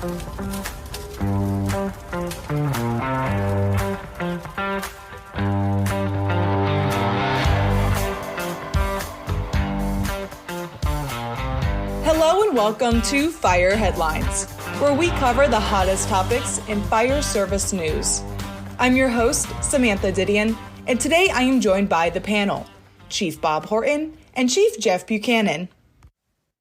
Hello and welcome to Fire Headlines, where we cover the hottest topics in fire service news. I'm your host, Samantha Didion, and today I am joined by the panel, Chief Bob Horton and Chief Jeff Buchanan.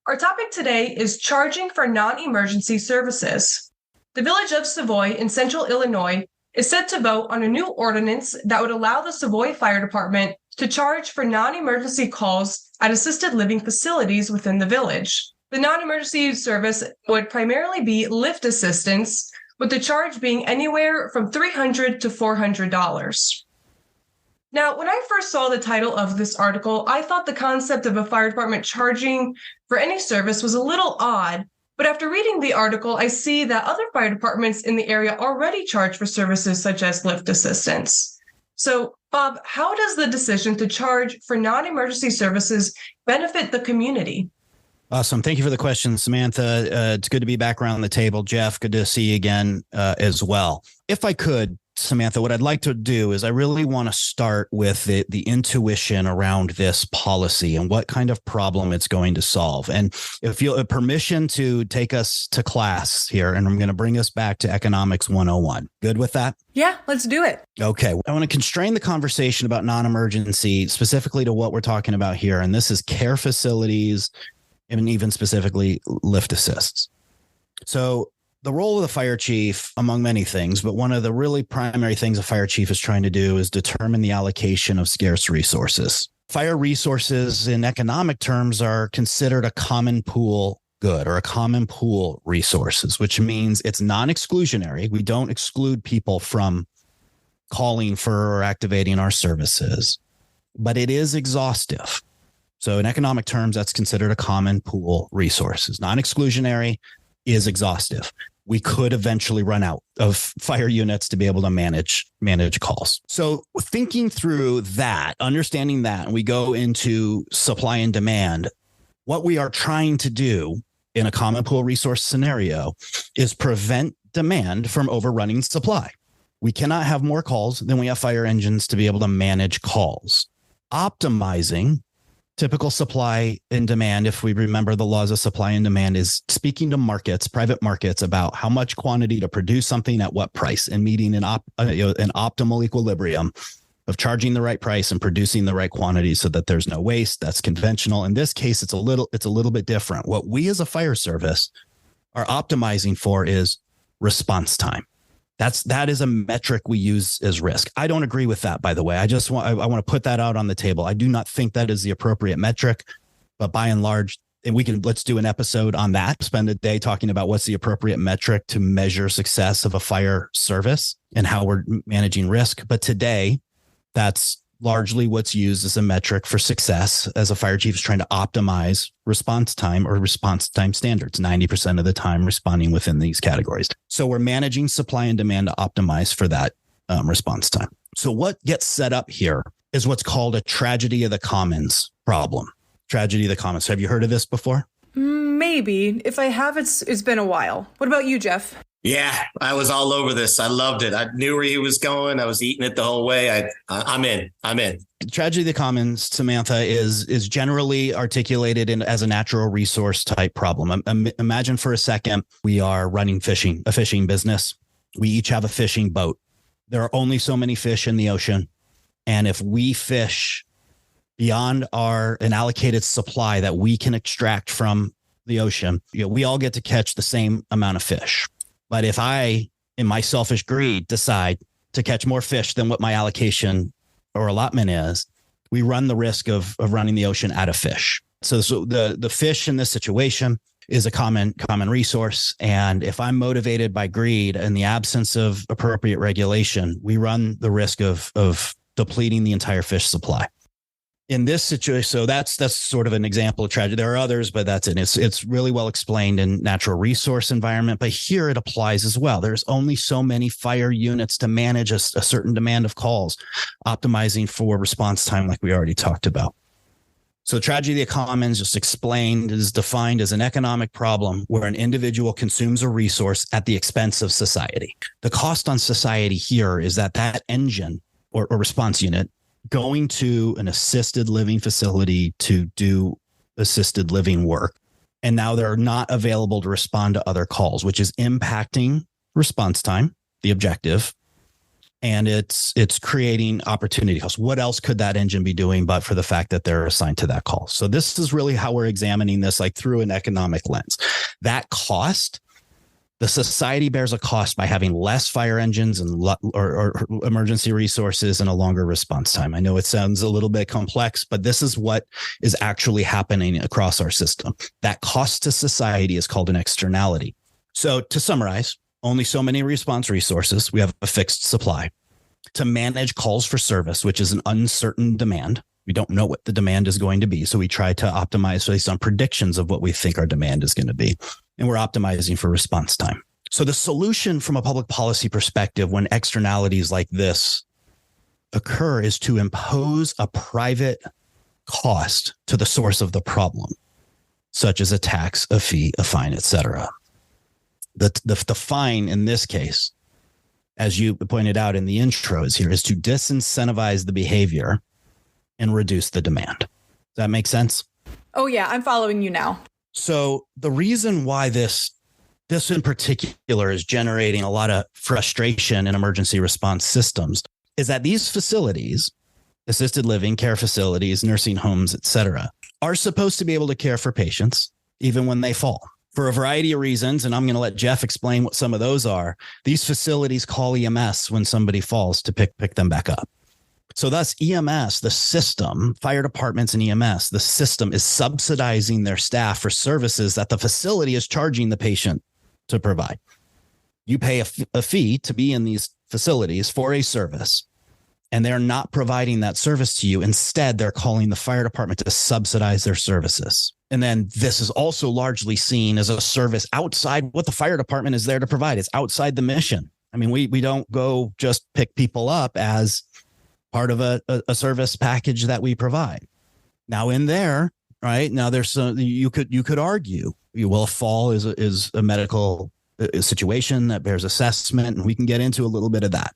Our topic today is charging for non-emergency services. The village of Savoy in central Illinois is set to vote on a new ordinance that would allow the Savoy Fire Department to charge for non-emergency calls at assisted living facilities within the village. The non-emergency service would primarily be lift assistance, with the charge being anywhere from $300 to $400. Now, when I first saw the title of this article, I thought the concept of a fire department charging for any service was a little odd, but after reading the article, I see that other fire departments in the area already charge for services such as lift assistance. So, Bob, how does the decision to charge for non-emergency services benefit the community? Awesome. Thank you for the question, Samantha. It's good to be back around the table. Jeff, good to see you again as well. If I could, Samantha, what I'd like to do is I really want to start with the intuition around this policy and what kind of problem it's going to solve. And if you have permission to take us to class here, and I'm going to bring us back to Economics 101. Good with that? Yeah, let's do it. Okay. I want to constrain the conversation about non-emergency specifically to what we're talking about here. And this is care facilities and even specifically lift assists. So the role of the fire chief, among many things, but one of the really primary things a fire chief is trying to do is determine the allocation of scarce resources. Fire resources in economic terms are considered a common pool good or a common pool resources, which means it's non-exclusionary. We don't exclude people from calling for or activating our services, but it is exhaustive. So in economic terms, that's considered a common pool resources. Non-exclusionary is exhaustive. We could eventually run out of fire units to be able to manage calls. So thinking through that, understanding that, and we go into supply and demand, what we are trying to do in a common pool resource scenario is prevent demand from overrunning supply. We cannot have more calls than we have fire engines to be able to manage calls. Optimizing typical supply and demand, if we remember the laws of supply and demand, is speaking to markets, private markets, about how much quantity to produce something at what price and meeting an optimal equilibrium of charging the right price and producing the right quantity so that there's no waste. That's conventional. In this case, it's a little bit different. What we as a fire service are optimizing for is response time. That is a metric we use as risk. I don't agree with that, by the way. I want to put that out on the table. I do not think that is the appropriate metric, but by and large, and let's do an episode on that, spend a day talking about what's the appropriate metric to measure success of a fire service and how we're managing risk. But today, that's largely what's used as a metric for success as a fire chief is trying to optimize response time or response time standards, 90% of the time responding within these categories. So we're managing supply and demand to optimize for that response time. So what gets set up here is what's called a tragedy of the commons problem. Tragedy of the commons. Have you heard of this before? Maybe. If I have, it's been a while. What about you, Jeff? Yeah, I was all over this. I loved it. I knew where he was going. I was eating it the whole way. I'm in. The tragedy of the commons, Samantha, is generally articulated as a natural resource type problem. Imagine for a second, we are running a fishing business. We each have a fishing boat. There are only so many fish in the ocean. And if we fish beyond an allocated supply that we can extract from the ocean, we all get to catch the same amount of fish. But if I, in my selfish greed, decide to catch more fish than what my allocation or allotment is, we run the risk of running the ocean out of fish. So the fish in this situation is a common resource. And if I'm motivated by greed in the absence of appropriate regulation, we run the risk of depleting the entire fish supply. In this situation, so that's sort of an example of tragedy. There are others, but that's it. It's really well explained in natural resource environment, but here it applies as well. There's only so many fire units to manage a certain demand of calls, optimizing for response time, like we already talked about. So tragedy of the commons, just explained, is defined as an economic problem where an individual consumes a resource at the expense of society. The cost on society here is that engine or response unit going to an assisted living facility to do assisted living work, and now they're not available to respond to other calls, which is impacting response time, the objective, and it's creating opportunity costs. What else could that engine be doing but for the fact that they're assigned to that call? So this is really how we're examining this, like through an economic lens. That cost, the society bears a cost by having less fire engines and or emergency resources and a longer response time. I know it sounds a little bit complex, but this is what is actually happening across our system. That cost to society is called an externality. So to summarize, only so many response resources. We have a fixed supply. To manage calls for service, which is an uncertain demand. We don't know what the demand is going to be. So we try to optimize based on predictions of what we think our demand is going to be. And we're optimizing for response time. So the solution from a public policy perspective when externalities like this occur is to impose a private cost to the source of the problem, such as a tax, a fee, a fine, etc. The fine in this case, as you pointed out in the intro, is to disincentivize the behavior and reduce the demand. Does that make sense? Oh, yeah, I'm following you now. So the reason why this in particular is generating a lot of frustration in emergency response systems is that these facilities, assisted living, care facilities, nursing homes, etc., are supposed to be able to care for patients even when they fall. For a variety of reasons, and I'm going to let Jeff explain what some of those are, these facilities call EMS when somebody falls to pick them back up. So thus EMS, the system, fire departments and EMS, the system is subsidizing their staff for services that the facility is charging the patient to provide. You pay a fee to be in these facilities for a service, and they're not providing that service to you. Instead, they're calling the fire department to subsidize their services. And then this is also largely seen as a service outside what the fire department is there to provide. It's outside the mission. I mean, we don't go just pick people up as part of a service package that we provide. Now in there, right now, there's some, you could argue, well, a fall is a medical situation that bears assessment, and we can get into a little bit of that.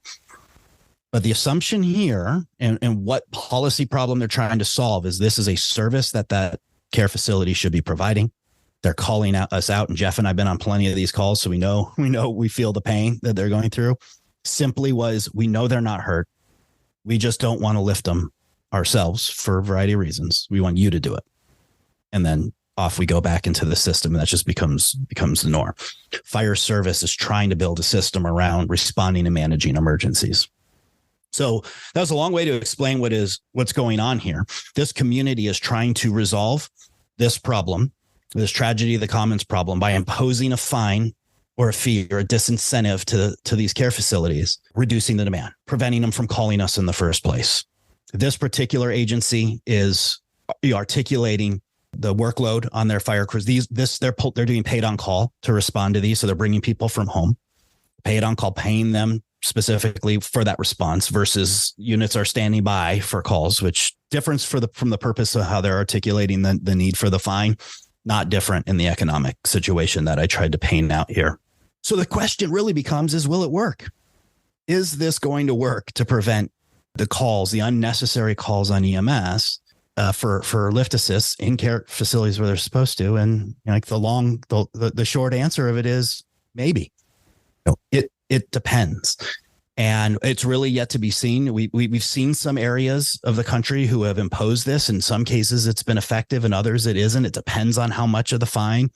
But the assumption here and what policy problem they're trying to solve is this is a service that care facility should be providing. They're calling us out, and Jeff and I have been on plenty of these calls, so we feel the pain that they're going through. Simply was, we know they're not hurt. We just don't want to lift them ourselves for a variety of reasons. We want you to do it. And then off we go back into the system, and that just becomes the norm. Fire service is trying to build a system around responding and managing emergencies. So that was a long way to explain what's going on here. This community is trying to resolve this problem, this tragedy of the commons problem, by imposing a fine or a fee or a disincentive to these care facilities, reducing the demand, preventing them from calling us in the first place. This particular agency is articulating the workload on their fire crews. They're doing paid on call to respond to these. So they're bringing people from home, paid on call, paying them specifically for that response, versus units are standing by for calls, which difference from the purpose of how they're articulating the need for the fine, not different in the economic situation that I tried to paint out here. So the question really becomes will it work? Is this going to work to prevent the unnecessary calls on EMS for lift assists in care facilities where they're supposed to? And the short answer of it is maybe. It depends. And it's really yet to be seen. We've seen some areas of the country who have imposed this. In some cases, it's been effective. In others, it isn't. It depends on how much of the fine,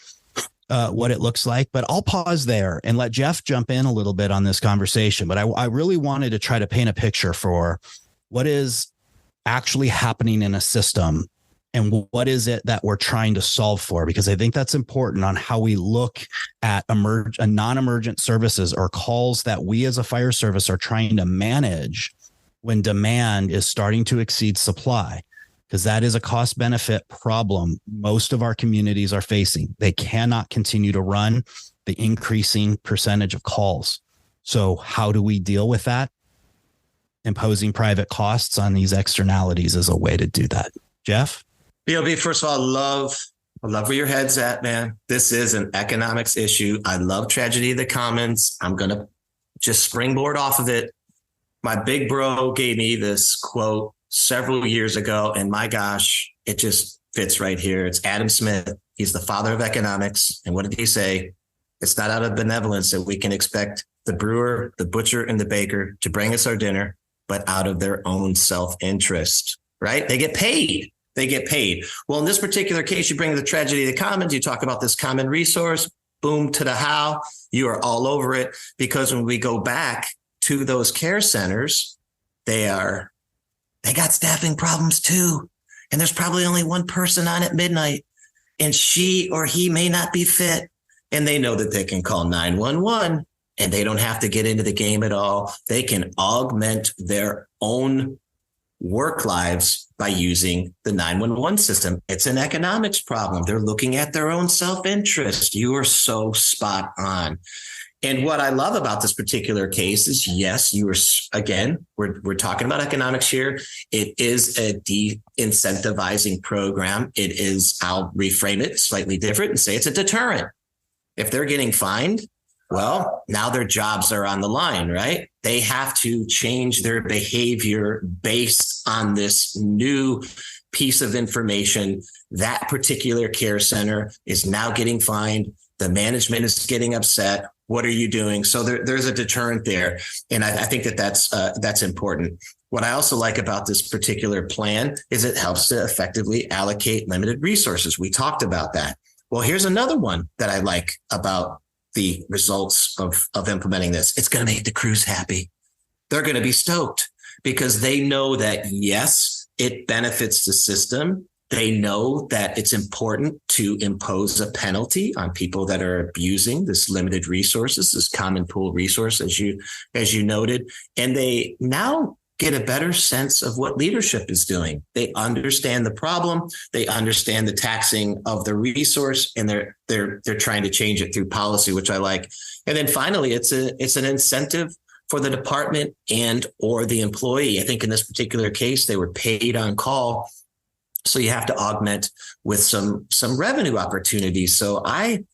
what it looks like. But I'll pause there and let Jeff jump in a little bit on this conversation. But I really wanted to try to paint a picture for what is actually happening in a system and what is it that we're trying to solve for? Because I think that's important on how we look at non-emergent services or calls that we as a fire service are trying to manage when demand is starting to exceed supply, because that is a cost benefit problem most of our communities are facing. They cannot continue to run the increasing percentage of calls. So how do we deal with that? Imposing private costs on these externalities is a way to do that. Jeff? BLB, first of all, I love where your head's at, man. This is an economics issue. I love Tragedy of the Commons. I'm going to just springboard off of it. My big bro gave me this quote several years ago, and my gosh, it just fits right here. It's Adam Smith. He's the father of economics. And what did he say? It's not out of benevolence that we can expect the brewer, the butcher, and the baker to bring us our dinner, but out of their own self-interest, right? They get paid. They get paid. Well, in this particular case, you bring the Tragedy of the Commons, you talk about this common resource, boom to the how, you are all over it. Because when we go back to those care centers, they got staffing problems too. And there's probably only one person on at midnight, and she or he may not be fit. And they know that they can call 911 and they don't have to get into the game at all. They can augment their own work lives by using the 911 system. It's an economics problem. They're looking at their own self-interest. You are so spot on. And what I love about this particular case is, yes, we're talking about economics here. It is a de-incentivizing program. It is, I'll reframe it slightly different and say it's a deterrent. If they're getting fined, well, now their jobs are on the line, right? They have to change their behavior based on this new piece of information. That particular care center is now getting fined. The management is getting upset. What are you doing? So there's a deterrent there. And I think that's important. What I also like about this particular plan is it helps to effectively allocate limited resources. We talked about that. Well, here's another one that I like about the results of implementing this. It's going to make the crews happy. They're going to be stoked because they know that, yes, it benefits the system. They know that it's important to impose a penalty on people that are abusing this limited resources, this common pool resource, as you noted. And they now get a better sense of what leadership is doing. They understand the problem. They understand the taxing of the resource, and they're trying to change it through policy, which I like. And then finally, it's an incentive for the department and or the employee. I think in this particular case, they were paid on call. So you have to augment with some revenue opportunities. So I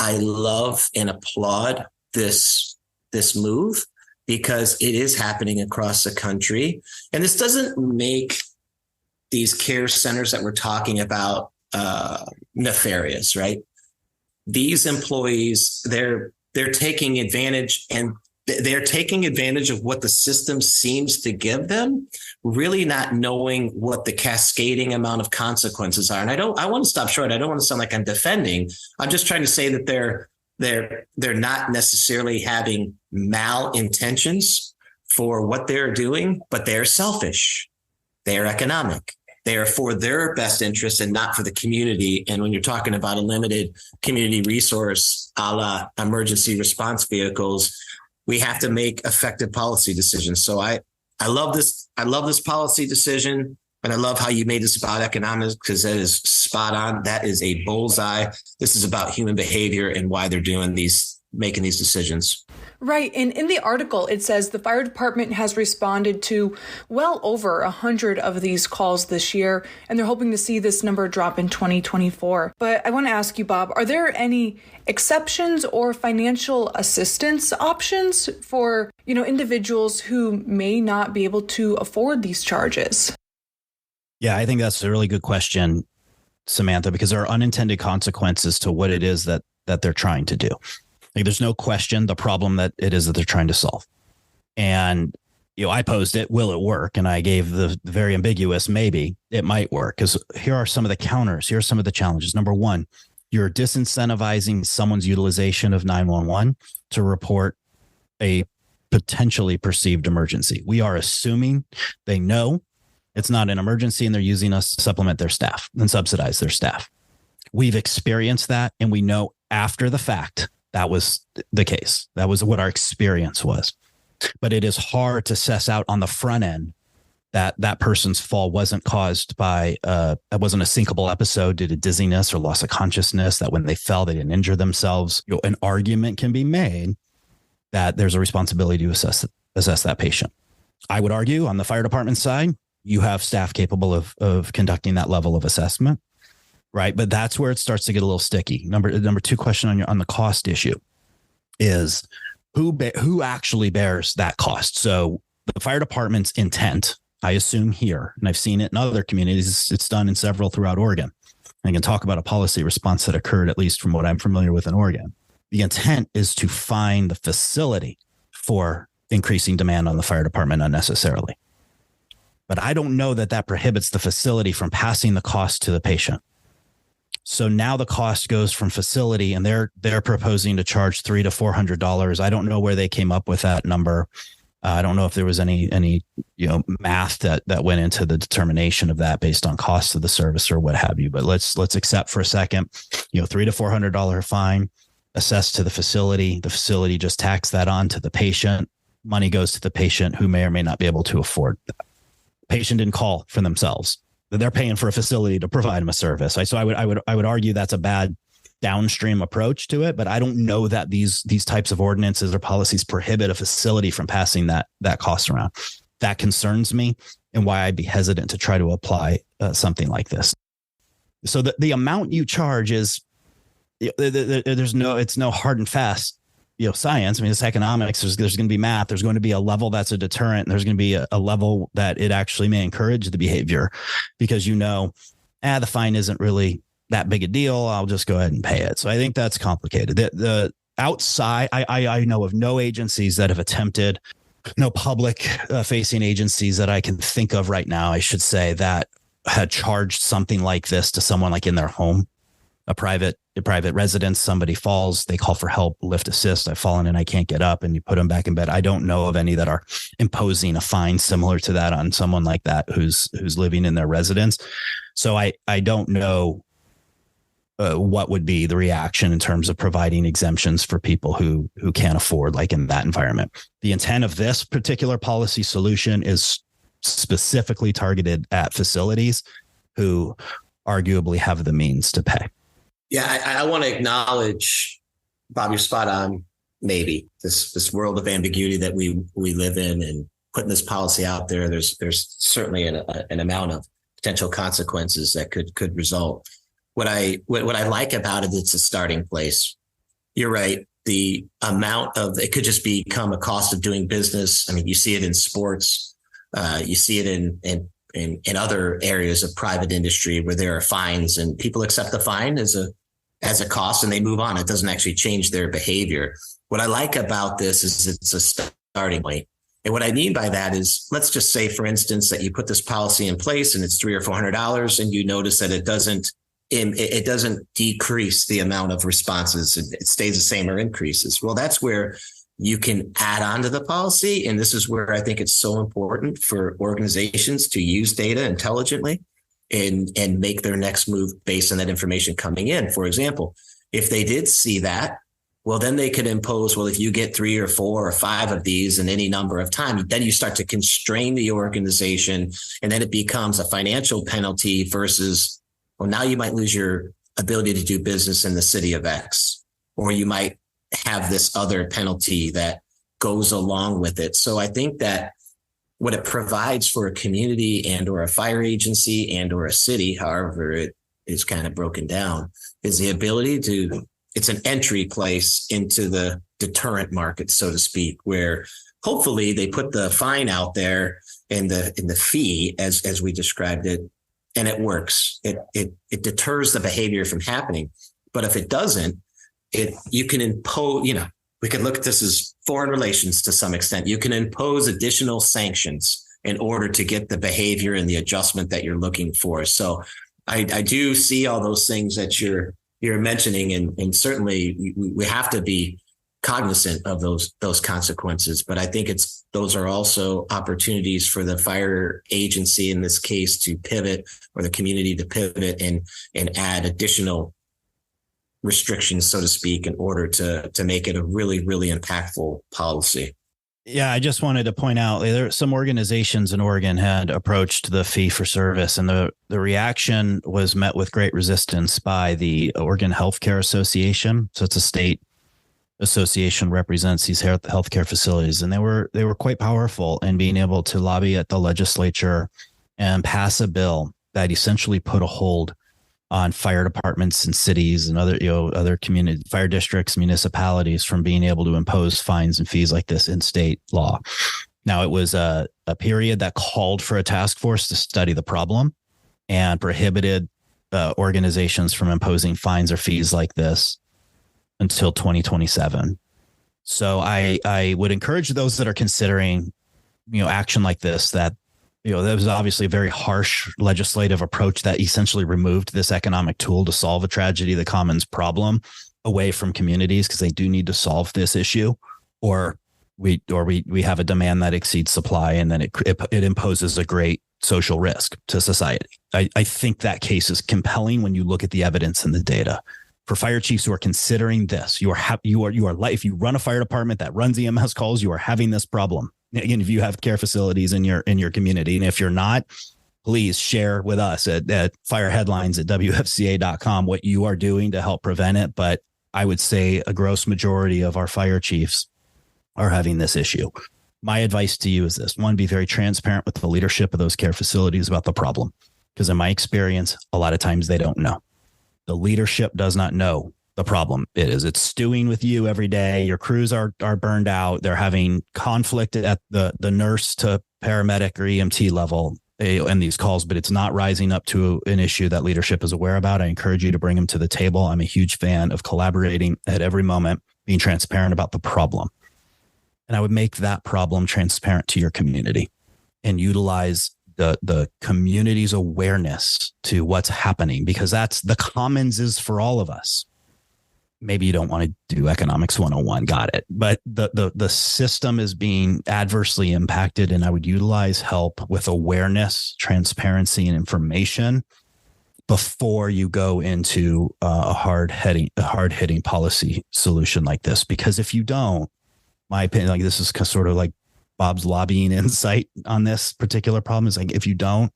love and applaud this move, because it is happening across the country. And this doesn't make these care centers that we're talking about nefarious, right? These employees, they're taking advantage, and they're taking advantage of what the system seems to give them, really not knowing what the cascading amount of consequences are. And I want to stop short. I don't want to sound like I'm defending. I'm just trying to say that they're not necessarily having malintentions for what they're doing, but they're selfish. They're economic. They are for their best interest and not for the community. And when you're talking about a limited community resource, a la emergency response vehicles, we have to make effective policy decisions. So I love this. I love this policy decision. And I love how you made this about economics, because that is spot on. That is a bullseye. This is about human behavior and why they're making these decisions. Right. And in the article, it says the fire department has responded to well over 100 of these calls this year, and they're hoping to see this number drop in 2024. But I want to ask you, Bob, are there any exceptions or financial assistance options for, individuals who may not be able to afford these charges? Yeah, I think that's a really good question, Samantha, because there are unintended consequences to what it is that they're trying to do. Like, there's no question the problem that it is that they're trying to solve. And, I posed it, will it work? And I gave the very ambiguous, maybe it might work, because here are some of the counters. Here are some of the challenges. Number one, you're disincentivizing someone's utilization of 911 to report a potentially perceived emergency. We are assuming they know it's not an emergency, and they're using us to supplement their staff and subsidize their staff. We've experienced that, and we know after the fact that was the case. That was what our experience was. But it is hard to suss out on the front end that person's fall wasn't caused by, it wasn't a syncopal episode due to dizziness or loss of consciousness, that when they fell, they didn't injure themselves. An argument can be made that there's a responsibility to assess that patient. I would argue on the fire department side, you have staff capable of conducting that level of assessment, right? But that's where it starts to get a little sticky. Number two question on the cost issue is who actually bears that cost? So the fire department's intent, I assume here, and I've seen it in other communities, it's done in several throughout Oregon. I can talk about a policy response that occurred, at least from what I'm familiar with in Oregon. The intent is to find the facility for increasing demand on the fire department unnecessarily. But I don't know that prohibits the facility from passing the cost to the patient. So now the cost goes from facility, and they're proposing to charge $300 to $400. I don't know where they came up with that number. I don't know if there was any math that went into the determination of that based on cost of the service or what have you. But let's accept for a second, $300 to $400 fine assessed to the facility. The facility just tacks that on to the patient. Money goes to the patient who may or may not be able to afford that. Patient didn't call for themselves. They're paying for a facility to provide them a service. So I would argue that's a bad downstream approach to it, but I don't know that these types of ordinances or policies prohibit a facility from passing that cost around. That concerns me, and why I'd be hesitant to try to apply something like this. So the amount you charge is it's no hard and fast science. I mean, it's economics. There's going to be math. There's going to be a level that's a deterrent. And there's going to be a level that it actually may encourage the behavior, because the fine isn't really that big a deal. I'll just go ahead and pay it. So I think that's complicated. The outside, I know of no agencies that have attempted, no public facing agencies that I can think of right now, I should say, that had charged something like this to someone like in their home, a private residence. Somebody falls, they call for help, lift assist. I've fallen and I can't get up, and you put them back in bed. I don't know of any that are imposing a fine similar to that on someone like that who's living in their residence. So I don't know what would be the reaction in terms of providing exemptions for people who can't afford, like in that environment. The intent of this particular policy solution is specifically targeted at facilities who arguably have the means to pay. Yeah, I want to acknowledge, Bob, you're spot on. Maybe this world of ambiguity that we live in, and putting this policy out there, there's certainly an amount of potential consequences that could result. What I like about it, it's a starting place. You're right. The amount of it could just become a cost of doing business. I mean, you see it in sports. You see it in other areas of private industry where there are fines, and people accept the fine as a cost and they move on. It doesn't actually change their behavior. What I like about this is it's a starting point. And what I mean by that is, let's just say, for instance, that you put this policy in place and it's $300 or $400, and you notice that it doesn't decrease the amount of responses. It stays the same or increases. Well, that's where you can add on to the policy. And this is where I think it's so important for organizations to use data intelligently and make their next move based on that information coming in. For example, if they did see that, well, then they could impose, well, if you get 3 or 4 or 5 of these in any number of time, then you start to constrain the organization, and then it becomes a financial penalty versus, well, now you might lose your ability to do business in the city of X, or you might have this other penalty that goes along with it. So I think that what it provides for a community and or a fire agency and or a city, however it is kind of broken down, is the ability to, it's an entry place into the deterrent market, so to speak, where hopefully they put the fine out there in the fee as we described it, and it works. It deters the behavior from happening. But if it doesn't, you can impose, we could look at this as foreign relations to some extent. You can impose additional sanctions in order to get the behavior and the adjustment that you're looking for. So I do see all those things that you're mentioning, and certainly we have to be cognizant of those consequences. But I think those are also opportunities for the fire agency in this case to pivot, or the community to pivot and add additional restrictions, so to speak, in order to make it a really, really impactful policy. Yeah, I just wanted to point out there some organizations in Oregon had approached the fee for service, and the reaction was met with great resistance by the Oregon Healthcare Association. So it's a state association, represents these healthcare facilities, and they were quite powerful in being able to lobby at the legislature and pass a bill that essentially put a hold on fire departments and cities and other community fire districts, municipalities from being able to impose fines and fees like this in state law. Now, it was a period that called for a task force to study the problem and prohibited organizations from imposing fines or fees like this until 2027. So I would encourage those that are considering, action like this, that, that was obviously a very harsh legislative approach that essentially removed this economic tool to solve a tragedy of the commons problem away from communities, because they do need to solve this issue, or we have a demand that exceeds supply, and then it imposes a great social risk to society. I think that case is compelling when you look at the evidence and the data. For fire chiefs who are considering this, if you run a fire department that runs EMS calls, you are having this problem. Again, if you have care facilities in your community, and if you're not, please share with us at fireheadlines@wfca.com what you are doing to help prevent it. But I would say a gross majority of our fire chiefs are having this issue. My advice to you is this: one, be very transparent with the leadership of those care facilities about the problem, because in my experience, a lot of times they don't know. The leadership does not know the problem it's stewing with you every day. Your crews are burned out. They're having conflict at the nurse to paramedic or EMT level in these calls, but it's not rising up to an issue that leadership is aware about. I encourage you to bring them to the table. I'm a huge fan of collaborating at every moment, being transparent about the problem. And I would make that problem transparent to your community and utilize the community's awareness to what's happening, because that's the commons is for all of us. Maybe you don't want to do economics 101. Got it. But the system is being adversely impacted, and I would utilize help with awareness, transparency, and information before you go into a hard-hitting policy solution like this. Because if you don't, my opinion, like this is sort of like Bob's lobbying insight on this particular problem, is like, if you don't,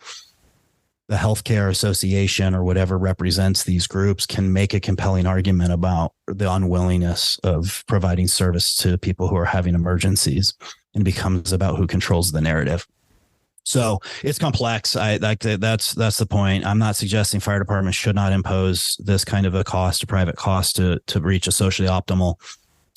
the healthcare association or whatever represents these groups can make a compelling argument about the unwillingness of providing service to people who are having emergencies, and it becomes about who controls the narrative. So it's complex. That's the point. I'm not suggesting fire departments should not impose this kind of a private cost to reach a socially optimal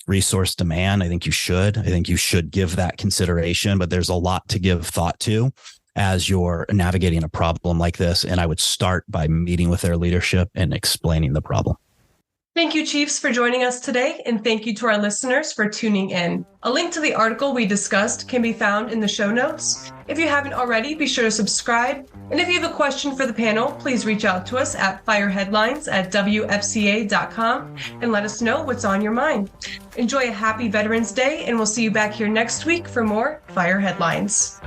resource demand. I think you should give that consideration, but there's a lot to give thought to as you're navigating a problem like this. And I would start by meeting with their leadership and explaining the problem. Thank you, Chiefs, for joining us today, and thank you to our listeners for tuning in. A link to the article we discussed can be found in the show notes. If you haven't already, be sure to subscribe. And if you have a question for the panel, please reach out to us at fireheadlines@wfca.com and let us know what's on your mind. Enjoy a happy Veterans Day, and we'll see you back here next week for more Fire Headlines.